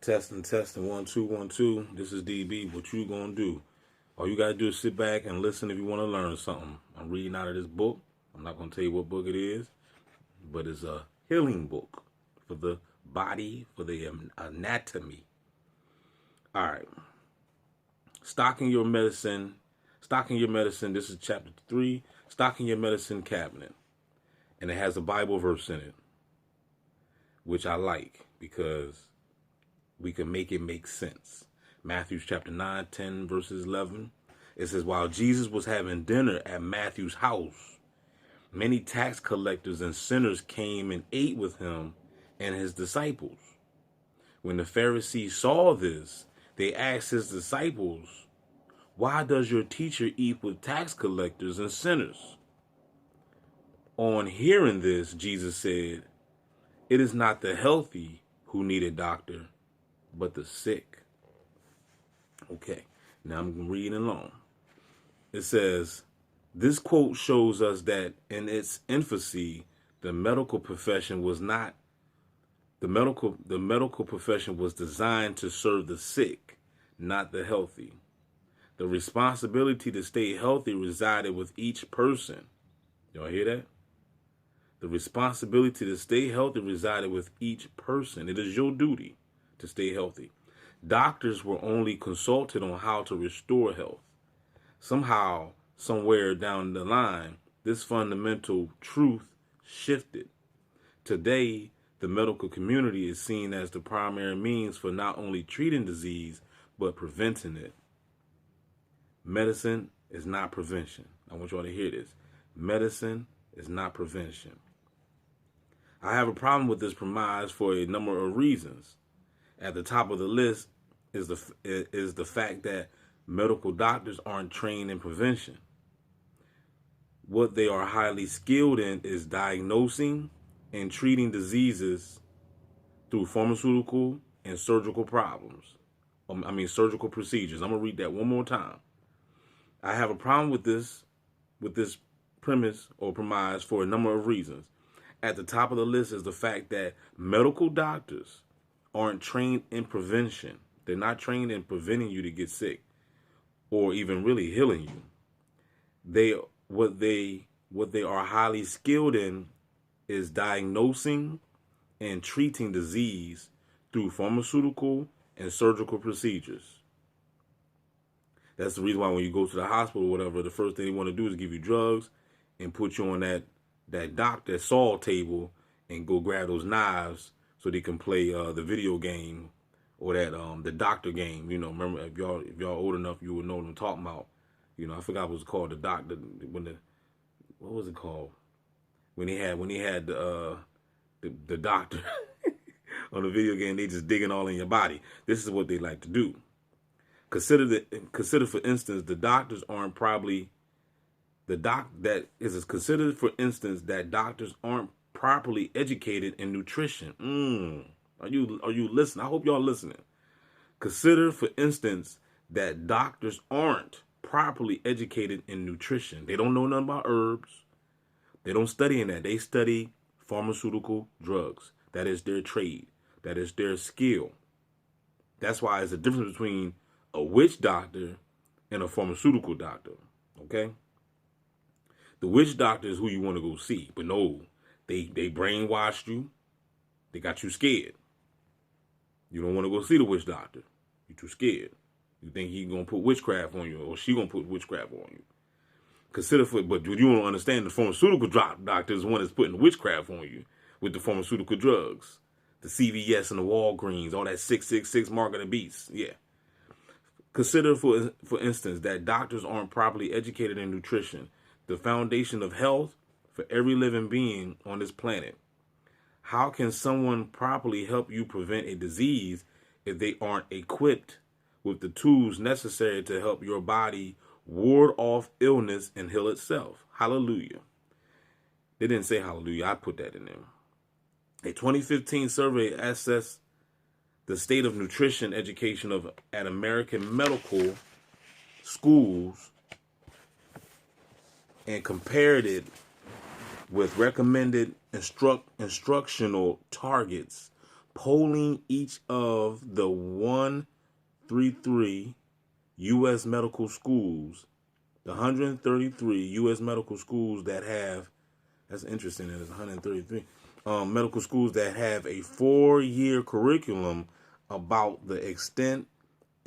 Testing, 1 2 1 2. This is DB. What you gonna do? All you gotta do is sit back and listen if you want to learn something. I'm reading out of this book. I'm not gonna tell you what book it is, but it's a healing book for the body, for the anatomy. All right. Stocking your medicine. Stocking your medicine. This is chapter 3. Stocking your medicine cabinet, and it has a Bible verse in it, which I like because we can make it make sense. Matthew chapter 9, 10, verses 11. It says, while Jesus was having dinner at Matthew's house, many tax collectors and sinners came and ate with him and his disciples. When the Pharisees saw this, they asked his disciples, why does your teacher eat with tax collectors and sinners? On hearing this, Jesus said, it is not the healthy who need a doctor, but the sick. Okay, now I'm reading along. It says, this quote shows us that in its infancy, the medical profession was designed to serve the sick, not the healthy. The responsibility to stay healthy resided with each person. Y'all hear that? The responsibility to stay healthy resided with each person. It is your duty to stay healthy. Doctors were only consulted on how to restore health. Somehow, somewhere down the line, this fundamental truth shifted. Today, the medical community is seen as the primary means for not only treating disease, but preventing it. Medicine is not prevention. I want you all to hear this. Medicine is not prevention. I have a problem with this premise for a number of reasons. At the top of the list is the fact that medical doctors aren't trained in prevention. What they are highly skilled in is diagnosing and treating diseases through pharmaceutical and surgical surgical procedures. I'm going to read that one more time. I have a problem with this premise or premise for a number of reasons. At the top of the list is the fact that medical doctors aren't trained in prevention. They're not trained in preventing you to get sick or even really healing you. What they are highly skilled in is diagnosing and treating disease through pharmaceutical and surgical procedures. That's the reason why when you go to the hospital or whatever, the first thing they want to do is give you drugs and put you on that saw table and go grab those knives so they can play the video game or the doctor game. You know, remember if y'all old enough, you would know what I'm talking about. You know, I forgot what it was called. The doctor what was it called? When he had the doctor on the video game, they just digging all in your body. This is what they like to do. Consider for instance that doctors aren't properly educated in nutrition. Are you listening? I hope y'all listening. Consider for instance that doctors aren't properly educated in nutrition. They don't know nothing about herbs. They don't study in that. They study pharmaceutical drugs. That is their trade. That is their skill. That's why there's a difference between a witch doctor and a pharmaceutical doctor. Okay? The witch doctor is who you want to go see. But no, they brainwashed you. They got you scared. You don't want to go see the witch doctor. You're too scared. You think he's going to put witchcraft on you or she going to put witchcraft on you. But you don't understand the pharmaceutical doctor is the one that's putting witchcraft on you with the pharmaceutical drugs. The CVS and the Walgreens, all that 666 mark of the beast. Yeah. Consider, for instance, that doctors aren't properly educated in nutrition, the foundation of health for every living being on this planet. How can someone properly help you prevent a disease if they aren't equipped with the tools necessary to help your body ward off illness and heal itself? Hallelujah. They didn't say hallelujah. I put that in there. A 2015 survey assessed the state of nutrition education at American medical schools and compared it with recommended instructional targets polling each of the 133 U.S. medical schools, the 133 U.S. medical schools that have, that's interesting that it's 133, medical schools that have a 4-year curriculum about the extent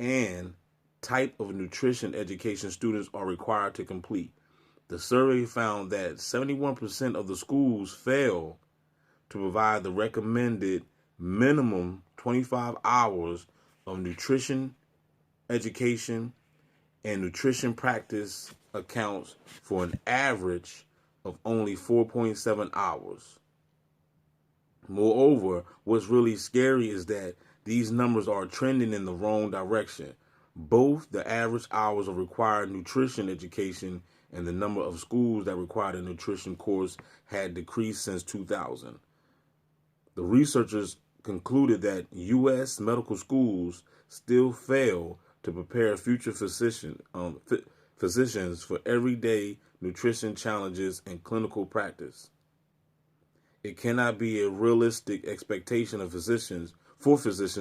and type of nutrition education students are required to complete. The survey found that 71% of the schools fail to provide the recommended minimum 25 hours of nutrition education, and nutrition practice accounts for an average of only 4.7 hours. Moreover, what's really scary is that these numbers are trending in the wrong direction. Both the average hours of required nutrition education and the number of schools that required a nutrition course had decreased since 2000. The researchers concluded that U.S. medical schools still fail to prepare future physicians for everyday nutrition challenges and clinical practice. It cannot be a realistic expectation of physicians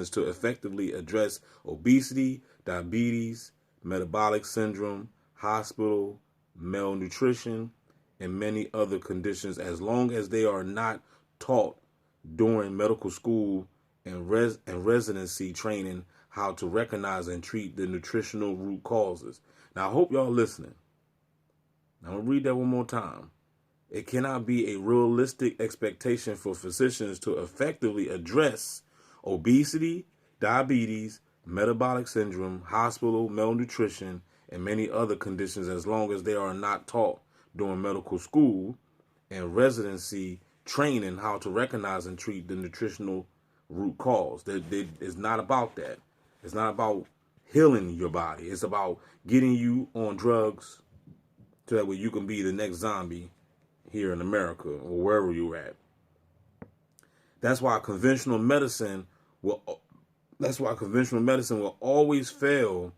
to effectively address obesity, diabetes, metabolic syndrome, hospital malnutrition, and many other conditions as long as they are not taught during medical school and residency training how to recognize and treat the nutritional root causes. Now, I hope y'all listening. I'm going to read that one more time. It cannot be a realistic expectation for physicians to effectively address obesity, diabetes, metabolic syndrome, hospital malnutrition, and many other conditions as long as they are not taught during medical school and residency training how to recognize and treat the nutritional root cause. It's not about that. It's not about healing your body. It's about getting you on drugs so that way you can be the next zombie here in America or wherever you're at. That's why conventional medicine will always fail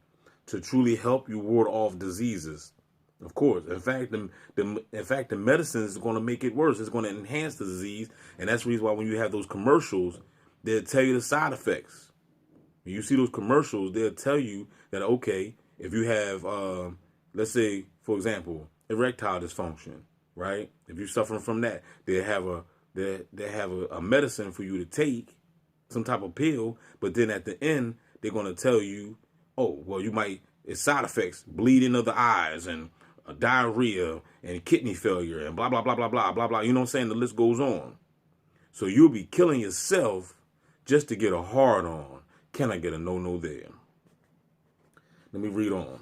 to truly help you ward off diseases. Of course, in fact, the medicine is going to make it worse. It's going to enhance the disease, and that's the reason why when you have those commercials, they'll tell you the side effects. When you see those commercials, they'll tell you that, okay, if you have, let's say, for example, erectile dysfunction, right? If you're suffering from that, they have a medicine for you to take, some type of pill, but then at the end, they're going to tell you, oh, well, it's side effects, bleeding of the eyes and diarrhea and kidney failure and blah, blah, blah, blah, blah, blah, blah. You know what I'm saying? The list goes on. So you'll be killing yourself just to get a hard on. Can I get a no there? Let me read on.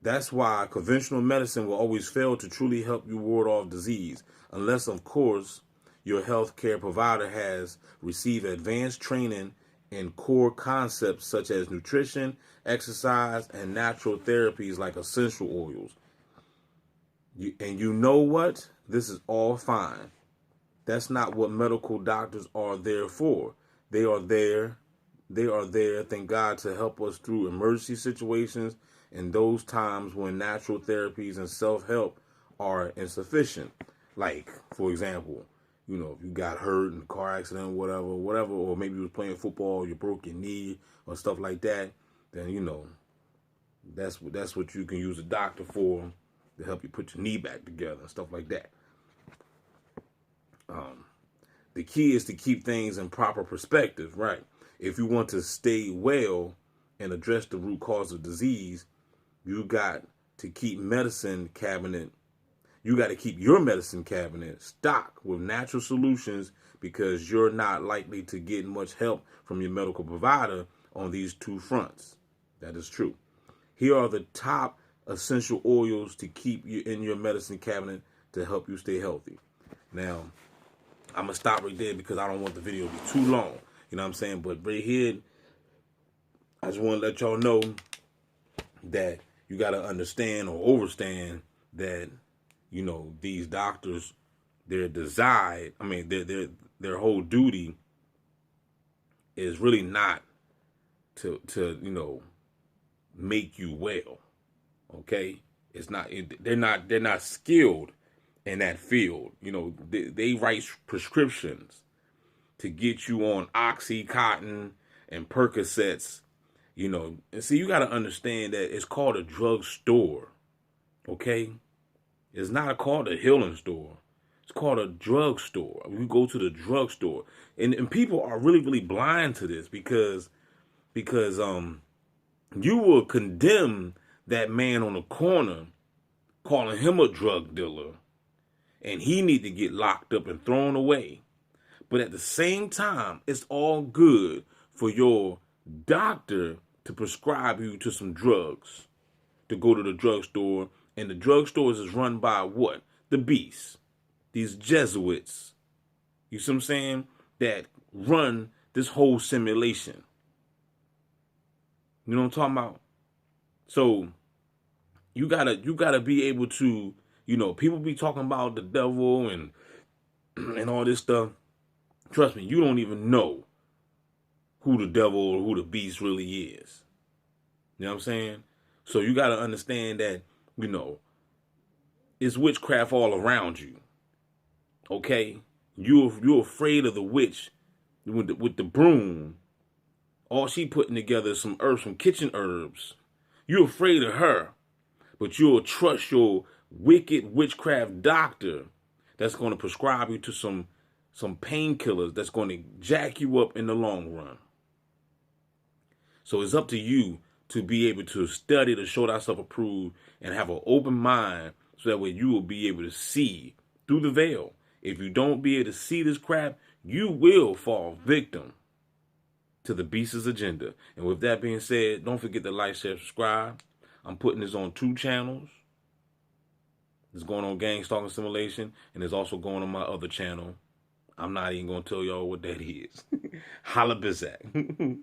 That's why conventional medicine will always fail to truly help you ward off disease, unless, of course, your healthcare provider has received advanced training in core concepts such as nutrition, exercise, and natural therapies like essential oils. And you know what? This is all fine. That's not what medical doctors are there for. They are there, thank God, to help us through emergency situations and those times when natural therapies and self-help are insufficient. Like, for example, if you got hurt in a car accident, whatever, or maybe you was playing football, you broke your knee or stuff like that, then, that's what you can use a doctor for, to help you put your knee back together and stuff like that. The key is to keep things in proper perspective, right? If you want to stay well and address the root cause of disease, you got to keep your medicine cabinet stocked with natural solutions, because you're not likely to get much help from your medical provider on these two fronts. That is true. Here are the top essential oils to keep you in your medicine cabinet to help you stay healthy. Now, I'm going to stop right there because I don't want the video to be too long. You know what I'm saying? But right here, I just want to let y'all know that you got to understand or overstand that, these doctors, their whole duty is really not to make you well. Okay? It's not, they're not skilled in that field. They write prescriptions. to get you on Oxycontin and Percocets, you know. And see, you got to understand that it's called a drugstore, okay? It's not called a healing store. It's called a drugstore. You go to the drugstore. And people are really, really blind to this because you will condemn that man on the corner, calling him a drug dealer, and he need to get locked up and thrown away. But at the same time, it's all good for your doctor to prescribe you to some drugs, to go to the drugstore. And the drugstores is run by what? The beasts. These Jesuits. You see what I'm saying? That run this whole simulation. You know what I'm talking about? So you gotta be able to, you know, people be talking about the devil and all this stuff. Trust me, you don't even know who the devil or who the beast really is. You know what I'm saying? So you got to understand that, you know, it's witchcraft all around you. Okay? You're afraid of the witch with the broom. All she putting together is some herbs, some kitchen herbs. You're afraid of her, but you'll trust your wicked witchcraft doctor that's going to prescribe you to some painkillers that's going to jack you up in the long run. So it's up to you to be able to study to show thyself approved and have an open mind so that way you will be able to see through the veil. If you don't be able to see this crap, you will fall victim to the beast's agenda. And with that being said, don't forget to like, share, subscribe. I'm putting this on 2 channels. It's going on Gang Stalking Simulation, and it's also going on my other channel. I'm not even going to tell y'all what that is. Holla Bizak.